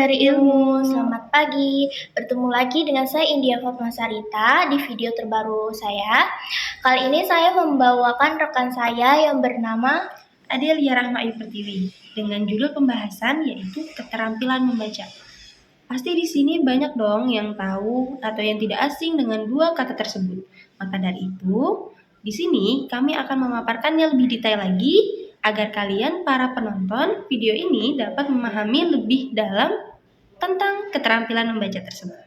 mencari ilmu, selamat pagi. Bertemu lagi dengan saya India Fatmasarita di video terbaru saya. Kali ini saya membawakan rekan saya yang bernama Adelia Rahma Ayu Pertiwi dengan judul pembahasan yaitu keterampilan membaca. Pasti di sini banyak dong yang tahu atau yang tidak asing dengan dua kata tersebut. Maka dari itu, di sini kami akan memaparkannya lebih detail lagi agar kalian para penonton video ini dapat memahami lebih dalam tentang keterampilan membaca tersebut.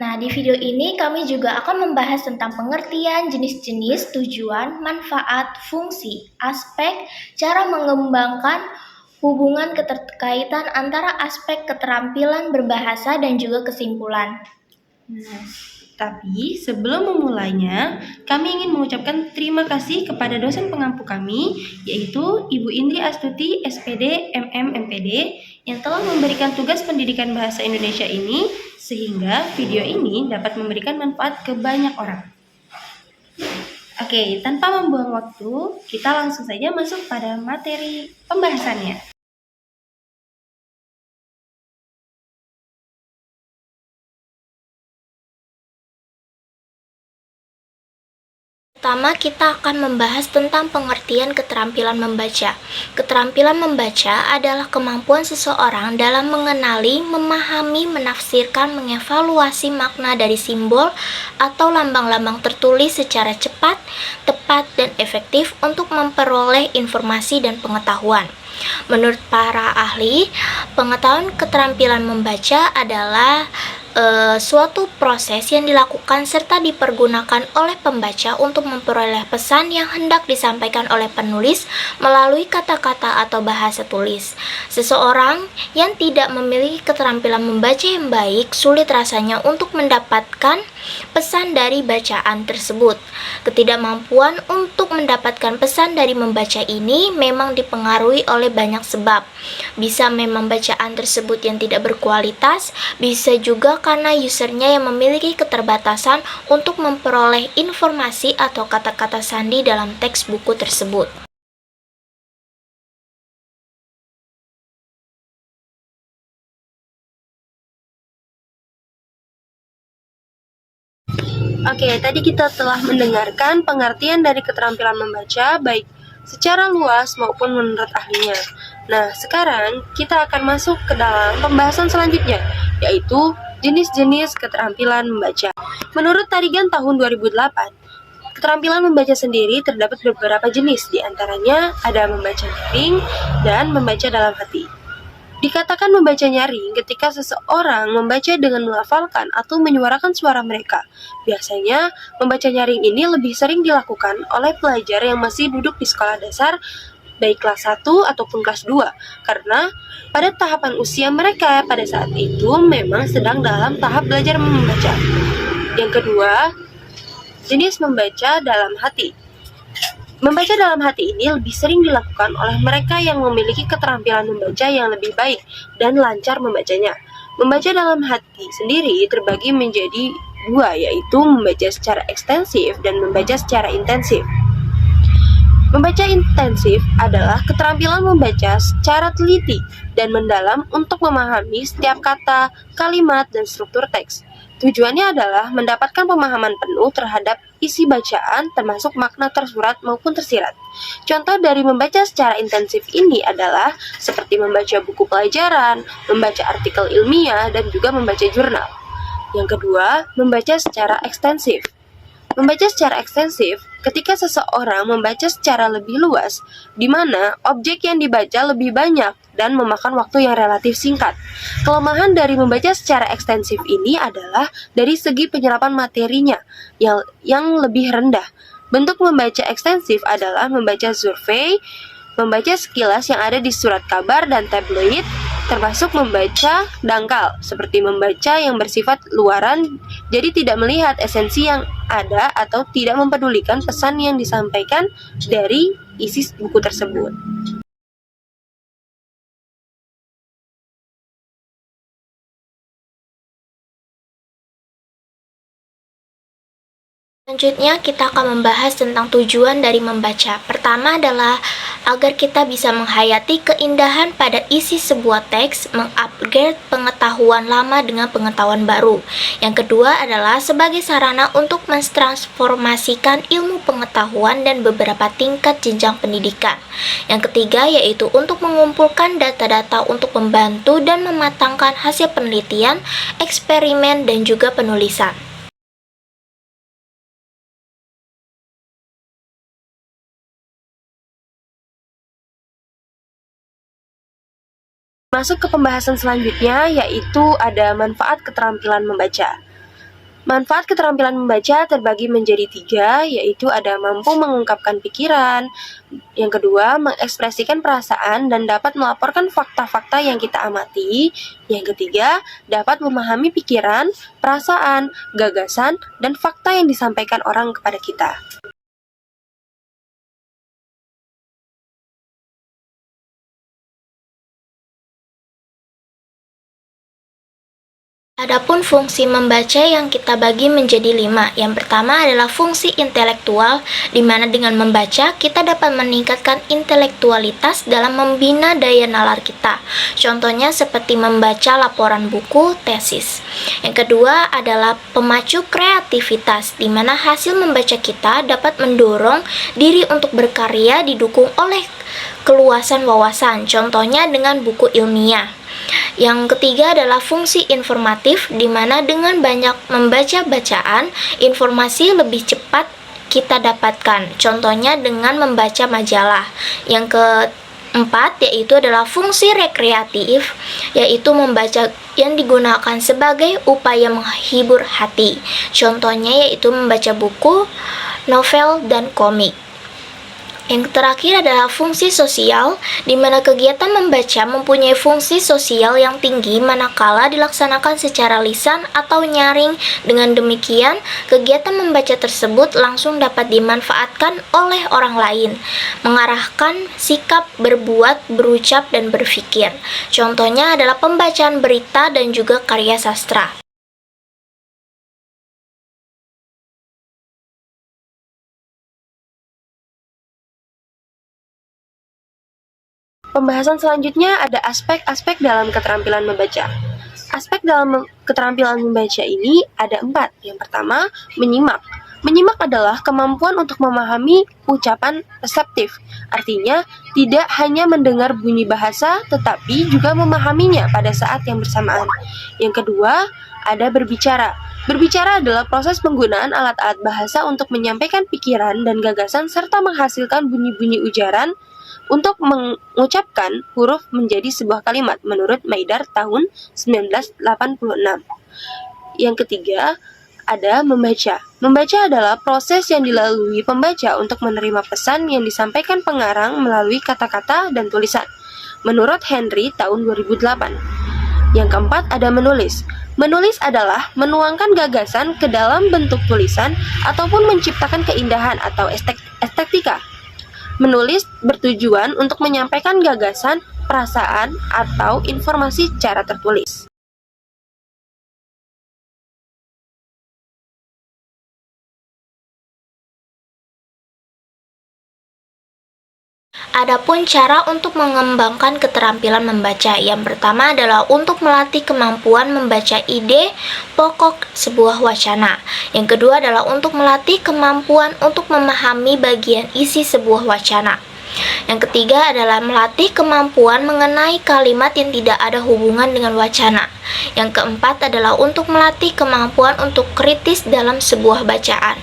Nah, di video ini kami juga akan membahas tentang pengertian jenis-jenis, tujuan, manfaat, fungsi, aspek, cara mengembangkan hubungan keterkaitan antara aspek keterampilan berbahasa dan juga kesimpulan. Nah, tapi sebelum memulainya, kami ingin mengucapkan terima kasih kepada dosen pengampu kami, yaitu Ibu Indri Astuti, SPD, MM, MPD, yang telah memberikan tugas pendidikan bahasa Indonesia ini, sehingga video ini dapat memberikan manfaat ke banyak orang. Oke, tanpa membuang waktu, kita langsung saja masuk pada materi pembahasannya. Pertama, kita akan membahas tentang pengertian keterampilan membaca. Keterampilan membaca adalah kemampuan seseorang dalam mengenali, memahami, menafsirkan, mengevaluasi makna dari simbol atau lambang-lambang tertulis secara cepat, tepat, dan efektif untuk memperoleh informasi dan pengetahuan. Menurut para ahli, pengetahuan keterampilan membaca adalah suatu proses yang dilakukan serta dipergunakan oleh pembaca untuk memperoleh pesan yang hendak disampaikan oleh penulis melalui kata-kata atau bahasa tulis. Seseorang yang tidak memiliki keterampilan membaca yang baik sulit rasanya untuk mendapatkan pesan dari bacaan tersebut. Ketidakmampuan untuk mendapatkan pesan dari membaca ini memang dipengaruhi oleh banyak sebab. Bisa memang bacaan tersebut yang tidak berkualitas, bisa juga karena usernya yang memiliki keterbatasan untuk memperoleh informasi atau kata-kata sandi dalam teks buku tersebut. Oke, tadi kita telah mendengarkan pengertian dari keterampilan membaca, baik secara luas maupun menurut ahlinya. Nah, sekarang kita akan masuk ke dalam pembahasan selanjutnya, yaitu jenis-jenis keterampilan membaca. Menurut Tarigan tahun 2008, keterampilan membaca sendiri terdapat beberapa jenis, diantaranya ada membaca nyaring dan membaca dalam hati. Dikatakan membaca nyaring ketika seseorang membaca dengan melafalkan atau menyuarakan suara mereka. Biasanya, membaca nyaring ini lebih sering dilakukan oleh pelajar yang masih duduk di sekolah dasar, baik kelas 1 ataupun kelas 2, karena pada tahapan usia mereka pada saat itu memang sedang dalam tahap belajar membaca. Yang kedua, jenis membaca dalam hati. Membaca dalam hati ini lebih sering dilakukan oleh mereka yang memiliki keterampilan membaca yang lebih baik dan lancar membacanya. Membaca dalam hati sendiri terbagi menjadi dua, yaitu membaca secara ekstensif dan membaca secara intensif. Membaca intensif adalah keterampilan membaca secara teliti dan mendalam untuk memahami setiap kata, kalimat, dan struktur teks. Tujuannya adalah mendapatkan pemahaman penuh terhadap isi bacaan termasuk makna tersurat maupun tersirat. Contoh dari membaca secara intensif ini adalah seperti membaca buku pelajaran, membaca artikel ilmiah, dan juga membaca jurnal. Yang kedua, membaca secara ekstensif. Membaca secara ekstensif ketika seseorang membaca secara lebih luas, di mana objek yang dibaca lebih banyak dan memakan waktu yang relatif singkat. Kelemahan dari membaca secara ekstensif ini adalah dari segi penyerapan materinya yang lebih rendah. Bentuk membaca ekstensif adalah membaca survei, membaca sekilas yang ada di surat kabar dan tabloid, termasuk membaca dangkal, seperti membaca yang bersifat luaran, jadi tidak melihat esensi yang ada atau tidak mempedulikan pesan yang disampaikan dari isi buku tersebut. Selanjutnya, kita akan membahas tentang tujuan dari membaca. Pertama adalah agar kita bisa menghayati keindahan pada isi sebuah teks, mengupgrade pengetahuan lama dengan pengetahuan baru. Yang kedua adalah sebagai sarana untuk mentransformasikan ilmu pengetahuan dan beberapa tingkat jenjang pendidikan. Yang ketiga yaitu untuk mengumpulkan data-data untuk membantu dan mematangkan hasil penelitian, eksperimen, dan juga penulisan. Masuk ke pembahasan selanjutnya, yaitu ada manfaat keterampilan membaca. Manfaat keterampilan membaca terbagi menjadi 3, yaitu ada mampu mengungkapkan pikiran, yang kedua mengekspresikan perasaan dan dapat melaporkan fakta-fakta yang kita amati, yang ketiga dapat memahami pikiran, perasaan, gagasan, dan fakta yang disampaikan orang kepada kita. Adapun fungsi membaca yang kita bagi menjadi 5. Yang pertama adalah fungsi intelektual, di mana dengan membaca kita dapat meningkatkan intelektualitas dalam membina daya nalar kita. Contohnya seperti membaca laporan buku, tesis. Yang kedua adalah pemacu kreativitas, di mana hasil membaca kita dapat mendorong diri untuk berkarya didukung oleh keluasan wawasan, contohnya dengan buku ilmiah. Yang ketiga adalah fungsi informatif, di mana dengan banyak membaca bacaan, informasi lebih cepat kita dapatkan, contohnya dengan membaca majalah. Yang keempat yaitu adalah fungsi rekreatif, yaitu membaca yang digunakan sebagai upaya menghibur hati, contohnya yaitu membaca buku, novel, dan komik. Yang terakhir adalah fungsi sosial, di mana kegiatan membaca mempunyai fungsi sosial yang tinggi manakala dilaksanakan secara lisan atau nyaring. Dengan demikian, kegiatan membaca tersebut langsung dapat dimanfaatkan oleh orang lain, mengarahkan sikap berbuat, berucap, dan berpikir. Contohnya adalah pembacaan berita dan juga karya sastra. Pembahasan selanjutnya ada aspek-aspek dalam keterampilan membaca. Aspek dalam keterampilan membaca ini ada 4. Yang pertama, menyimak. Menyimak adalah kemampuan untuk memahami ucapan reseptif. Artinya, tidak hanya mendengar bunyi bahasa, tetapi juga memahaminya pada saat yang bersamaan. Yang kedua, ada berbicara. Berbicara adalah proses penggunaan alat-alat bahasa untuk menyampaikan pikiran dan gagasan serta menghasilkan bunyi-bunyi ujaran untuk mengucapkan huruf menjadi sebuah kalimat menurut Maidar tahun 1986. Yang ketiga, ada membaca. Membaca adalah proses yang dilalui pembaca untuk menerima pesan yang disampaikan pengarang melalui kata-kata dan tulisan, menurut Henry tahun 2008. Yang keempat, ada menulis. Menulis adalah menuangkan gagasan ke dalam bentuk tulisan ataupun menciptakan keindahan atau estetika. Menulis bertujuan untuk menyampaikan gagasan, perasaan, atau informasi secara tertulis. Adapun cara untuk mengembangkan keterampilan membaca, yang pertama adalah untuk melatih kemampuan membaca ide pokok sebuah wacana. Yang kedua adalah untuk melatih kemampuan untuk memahami bagian isi sebuah wacana. Yang ketiga adalah melatih kemampuan mengenai kalimat yang tidak ada hubungan dengan wacana. Yang keempat adalah untuk melatih kemampuan untuk kritis dalam sebuah bacaan.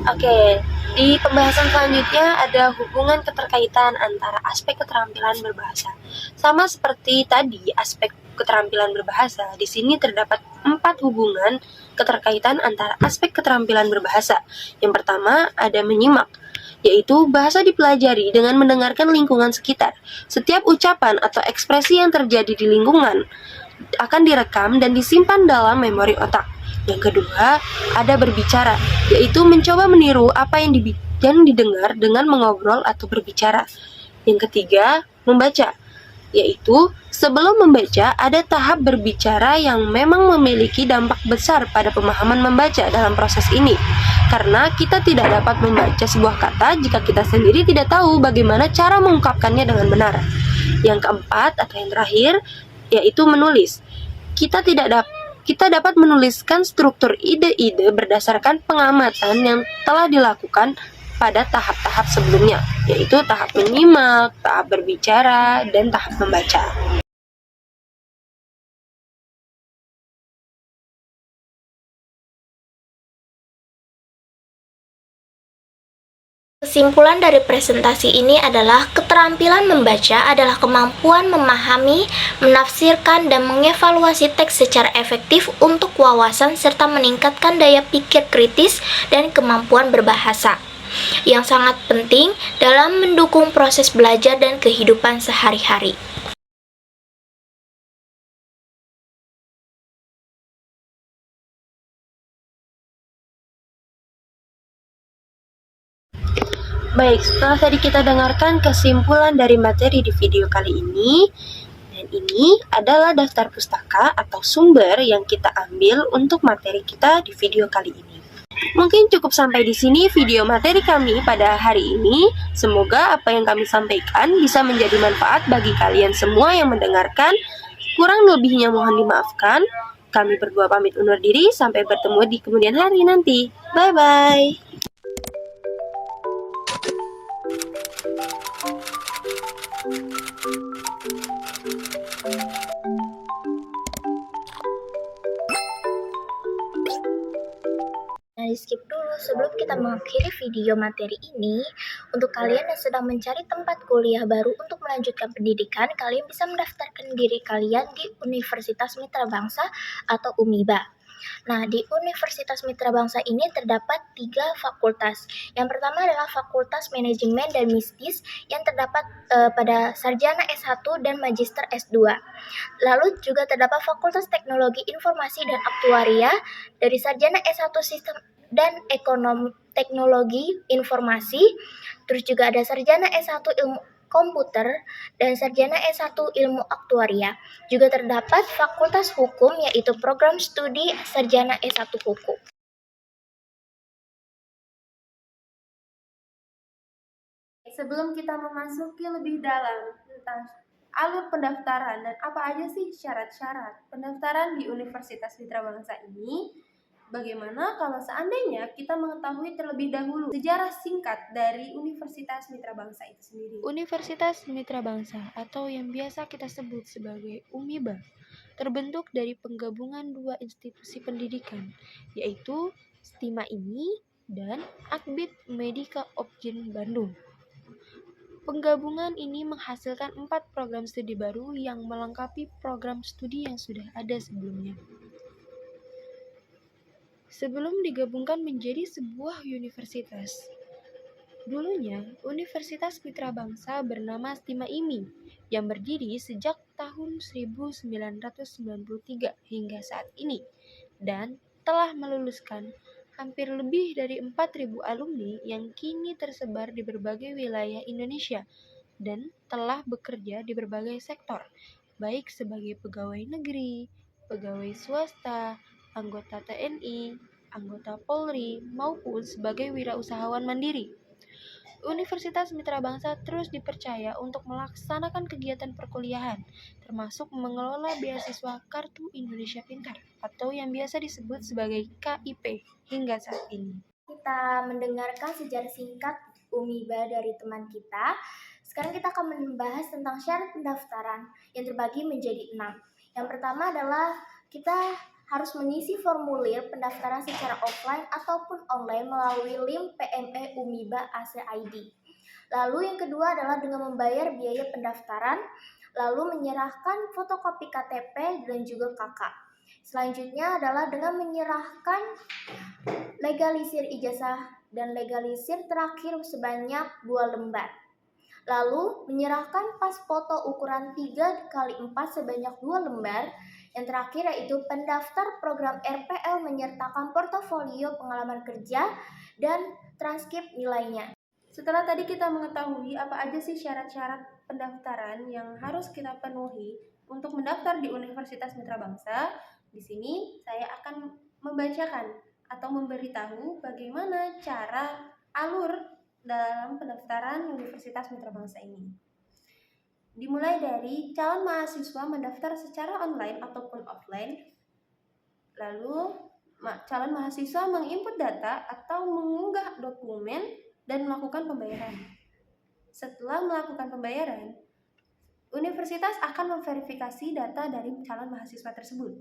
Oke, di pembahasan selanjutnya ada hubungan keterkaitan antara aspek keterampilan berbahasa. Sama seperti tadi aspek keterampilan berbahasa, di sini terdapat 4 hubungan keterkaitan antara aspek keterampilan berbahasa. Yang pertama ada menyimak, yaitu bahasa dipelajari dengan mendengarkan lingkungan sekitar. Setiap ucapan atau ekspresi yang terjadi di lingkungan akan direkam dan disimpan dalam memori otak. Yang kedua, ada berbicara, yaitu mencoba meniru apa yang didengar dengan mengobrol atau berbicara. Yang ketiga, membaca, yaitu sebelum membaca ada tahap berbicara yang memang memiliki dampak besar pada pemahaman membaca dalam proses ini. Karena kita tidak dapat membaca sebuah kata jika kita sendiri tidak tahu bagaimana cara mengungkapkannya dengan benar. Yang keempat atau yang terakhir, yaitu menulis. Kita dapat menuliskan struktur ide-ide berdasarkan pengamatan yang telah dilakukan pada tahap-tahap sebelumnya, yaitu tahap menyimak, tahap berbicara, dan tahap membaca. Kesimpulan dari presentasi ini adalah keterampilan membaca adalah kemampuan memahami, menafsirkan, dan mengevaluasi teks secara efektif untuk wawasan serta meningkatkan daya pikir kritis dan kemampuan berbahasa, yang sangat penting dalam mendukung proses belajar dan kehidupan sehari-hari. Baik, setelah tadi kita dengarkan kesimpulan dari materi di video kali ini, dan ini adalah daftar pustaka atau sumber yang kita ambil untuk materi kita di video kali ini. Mungkin cukup sampai di sini video materi kami pada hari ini. Semoga apa yang kami sampaikan bisa menjadi manfaat bagi kalian semua yang mendengarkan. Kurang lebihnya mohon dimaafkan. Kami berdua pamit undur diri, sampai bertemu di kemudian hari nanti. Bye-bye. Nah, di skip dulu sebelum kita mengakhiri video materi ini. Untuk kalian yang sedang mencari tempat kuliah baru untuk melanjutkan pendidikan, kalian bisa mendaftarkan diri kalian di Universitas Mitra Bangsa atau UMIBA. Nah, di Universitas Mitra Bangsa ini terdapat 3 fakultas. Yang pertama adalah Fakultas Manajemen dan Bisnis yang terdapat pada sarjana S1 dan Magister S2. Lalu juga terdapat Fakultas Teknologi Informasi dan Aktuaria dari sarjana S1 Sistem dan Ekonomi Teknologi Informasi. Terus juga ada sarjana S1 Ilmu Komputer dan sarjana S1 Ilmu Aktuaria. Juga terdapat Fakultas Hukum yaitu program studi sarjana S1 Hukum. Sebelum kita memasuki lebih dalam tentang alur pendaftaran dan apa aja sih syarat-syarat pendaftaran di Universitas Mitra Bangsa ini, bagaimana kalau seandainya kita mengetahui terlebih dahulu sejarah singkat dari Universitas Mitra Bangsa itu sendiri? Universitas Mitra Bangsa atau yang biasa kita sebut sebagai UMIBA terbentuk dari penggabungan 2 institusi pendidikan, yaitu STIMA ini dan Akbid Medika Opjin Bandung. Penggabungan ini menghasilkan 4 program studi baru yang melengkapi program studi yang sudah ada sebelumnya. Sebelum digabungkan menjadi sebuah universitas, dulunya Universitas Mitra Bangsa bernama STIMA IMI yang berdiri sejak tahun 1993 hingga saat ini dan telah meluluskan hampir lebih dari 4.000 alumni yang kini tersebar di berbagai wilayah Indonesia dan telah bekerja di berbagai sektor, baik sebagai pegawai negeri, pegawai swasta, anggota TNI, anggota Polri, maupun sebagai wirausahawan mandiri. Universitas Mitra Bangsa terus dipercaya untuk melaksanakan kegiatan perkuliahan, termasuk mengelola beasiswa Kartu Indonesia Pintar atau yang biasa disebut sebagai KIP hingga saat ini. Kita mendengarkan sejarah singkat UMIBA dari teman kita. Sekarang kita akan membahas tentang syarat pendaftaran yang terbagi menjadi 6. Yang pertama adalah kita harus mengisi formulir pendaftaran secara offline ataupun online melalui link PME UMIBA AC-ID. Lalu yang kedua adalah dengan membayar biaya pendaftaran, lalu menyerahkan fotokopi KTP dan juga KK. Selanjutnya adalah dengan menyerahkan legalisir ijazah dan legalisir terakhir sebanyak 2 lembar. Lalu menyerahkan pas foto ukuran 3x4 sebanyak 2 lembar. Yang terakhir yaitu pendaftar program RPL menyertakan portofolio pengalaman kerja dan transkrip nilainya. Setelah tadi kita mengetahui apa aja sih syarat-syarat pendaftaran yang harus kita penuhi untuk mendaftar di Universitas Mitra Bangsa, di sini saya akan membacakan atau memberitahu bagaimana cara alur dalam pendaftaran Universitas Mitra Bangsa ini. Dimulai dari calon mahasiswa mendaftar secara online ataupun offline, lalu calon mahasiswa menginput data atau mengunggah dokumen dan melakukan pembayaran. Setelah melakukan pembayaran, universitas akan memverifikasi data dari calon mahasiswa tersebut.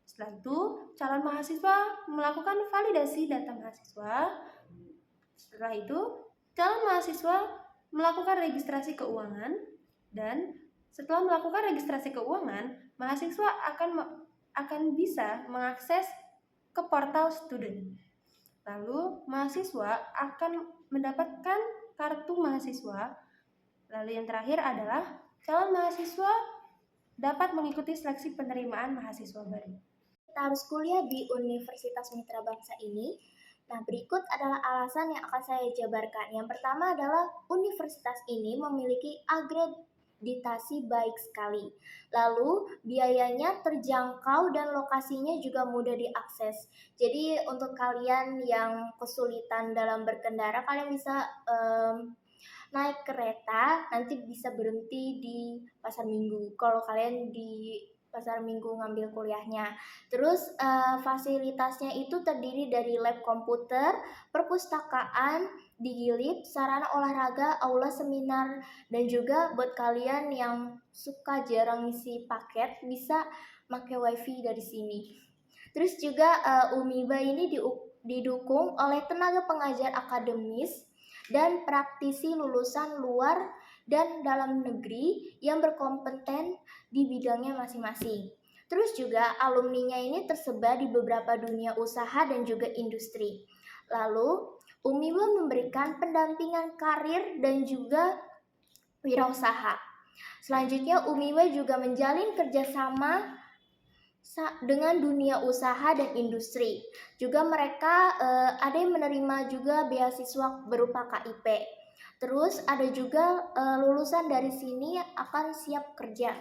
Setelah itu, calon mahasiswa melakukan validasi data mahasiswa. Setelah itu, calon mahasiswa melakukan registrasi keuangan, dan setelah melakukan registrasi keuangan, mahasiswa akan bisa mengakses ke portal student. Lalu, mahasiswa akan mendapatkan kartu mahasiswa. Lalu yang terakhir adalah calon mahasiswa dapat mengikuti seleksi penerimaan mahasiswa baru. Kita harus kuliah di Universitas Mitra Bangsa ini. Nah, berikut adalah alasan yang akan saya jabarkan. Yang pertama adalah universitas ini memiliki akreditasi baik sekali. Lalu, biayanya terjangkau dan lokasinya juga mudah diakses. Jadi, untuk kalian yang kesulitan dalam berkendara, kalian bisa naik kereta, nanti bisa berhenti di Pasar Minggu. Kalau kalian di Pasar Minggu ngambil kuliahnya. Terus fasilitasnya itu terdiri dari lab komputer, perpustakaan, digilip, sarana olahraga, aula seminar, dan juga buat kalian yang suka jarang ngisi paket bisa pakai wifi dari sini. Terus juga UMIBA ini didukung oleh tenaga pengajar akademis dan praktisi lulusan luar dan dalam negeri yang berkompeten di bidangnya masing-masing. Terus juga alumninya ini tersebar di beberapa dunia usaha dan juga industri. Lalu, UMIBA memberikan pendampingan karir dan juga wirausaha. Selanjutnya, UMIBA juga menjalin kerjasama dengan dunia usaha dan industri. Juga mereka ada yang menerima juga beasiswa berupa KIP. Terus ada juga lulusan dari sini akan siap kerja.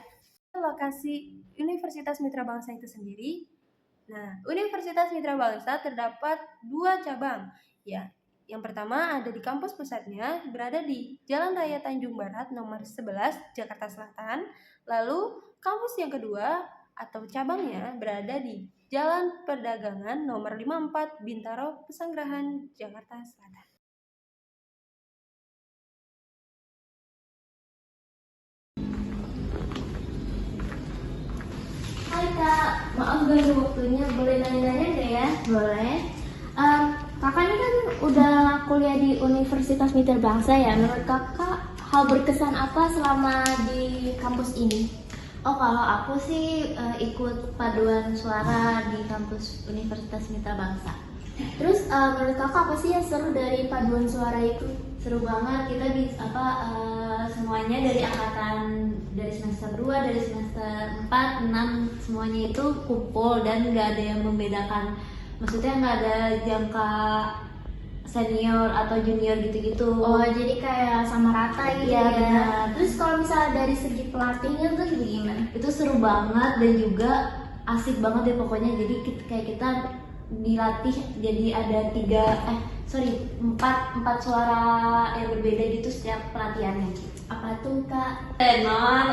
Lokasi Universitas Mitra Bangsa itu sendiri. Nah, Universitas Mitra Bangsa terdapat 2 cabang. Ya, yang pertama ada di kampus pusatnya, berada di Jalan Raya Tanjung Barat nomor 11, Jakarta Selatan. Lalu, kampus yang kedua atau cabangnya berada di Jalan Perdagangan nomor 54, Bintaro, Pesanggerahan, Jakarta Selatan. Hai Kak, maaf ganggu waktunya, boleh nanya-nanya nggak ya? Boleh. Kakak ini kan udah kuliah di Universitas Mitra Bangsa ya. Menurut kakak, hal berkesan apa selama di kampus ini? Oh, kalau aku sih ikut paduan suara di kampus Universitas Mitra Bangsa. Terus menurut kakak apa sih yang seru dari paduan suara itu? Seru banget, kita semuanya dari angkatan dari semester 2, dari semester 4, 6 semuanya itu kumpul dan nggak ada yang membedakan. Maksudnya nggak ada jangka senior atau junior gitu-gitu. Oh, jadi kayak sama rata gitu Iya, ya. benar. Terus kalau misalnya dari segi pelatihnya tuh gimana? Itu seru banget dan juga asik banget deh pokoknya. Jadi kayak kita dilatih jadi ada empat suara yang berbeda gitu setiap pelatihannya. Apa tuh Kak? Tenor,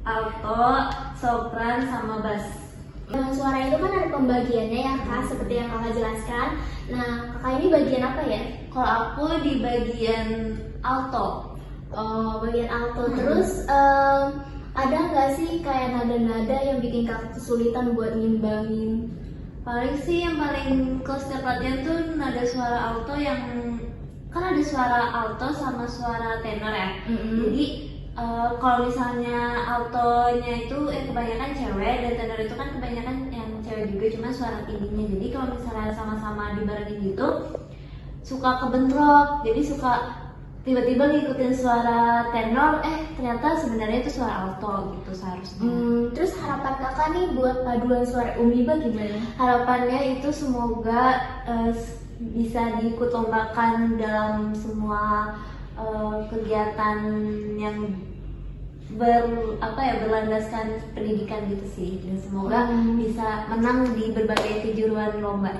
alto, sopran, sama bass. Paduan suara itu kan ada pembagiannya ya Kak, seperti yang Kakak jelaskan. Nah, Kakak ini bagian apa ya? Kalau aku di bagian alto. Oh, bagian alto. Terus ada nggak sih kayak nada-nada yang bikin Kakak kesulitan buat ngimbangin? Paling sih yang paling ke setiap pelatihan tuh nada suara alto yang kan ada suara alto sama suara tenor ya. Jadi kalau misalnya altonya itu kebanyakan cewek dan tenor itu kan kebanyakan yang cewek juga, cuma suara tingginya. Jadi kalau misalnya sama-sama dibarengin gitu suka kebentrok, jadi suka tiba-tiba ngikutin suara tenor, ternyata sebenarnya itu suara alto gitu seharusnya. Terus harapan Kakak nih buat paduan suara UMIBA gimana? Harapannya itu semoga bisa diikutlombakan dalam semua kegiatan yang berlandaskan pendidikan gitu sih, dan semoga bisa menang di berbagai kejuruan lomba.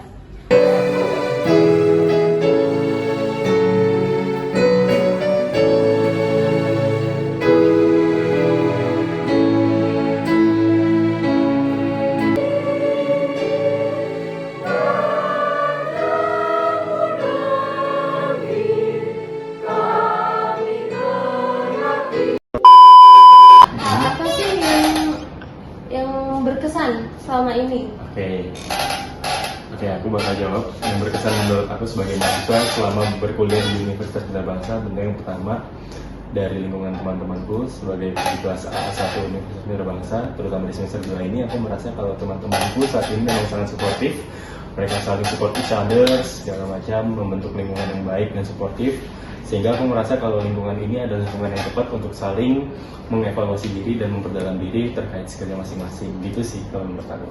Apa sih yang berkesan selama ini? Oke, aku bakal jawab. Yang berkesan menurut aku sebagai mahasiswa selama berkuliah di Universitas Mitra Bangsa, tentu yang pertama dari lingkungan teman-temanku sebagai di kelas A1 Universitas Mitra Bangsa, terutama di semester 2 ini, aku merasa kalau teman-temanku saat ini memang sangat suportif. Mereka saling support each other, segala macam, membentuk lingkungan yang baik dan suportif. Sehingga aku merasa kalau lingkungan ini adalah lingkungan yang tepat untuk saling mengevaluasi diri dan memperdalam diri terkait skillnya masing-masing. Gitu sih kalau menurut aku.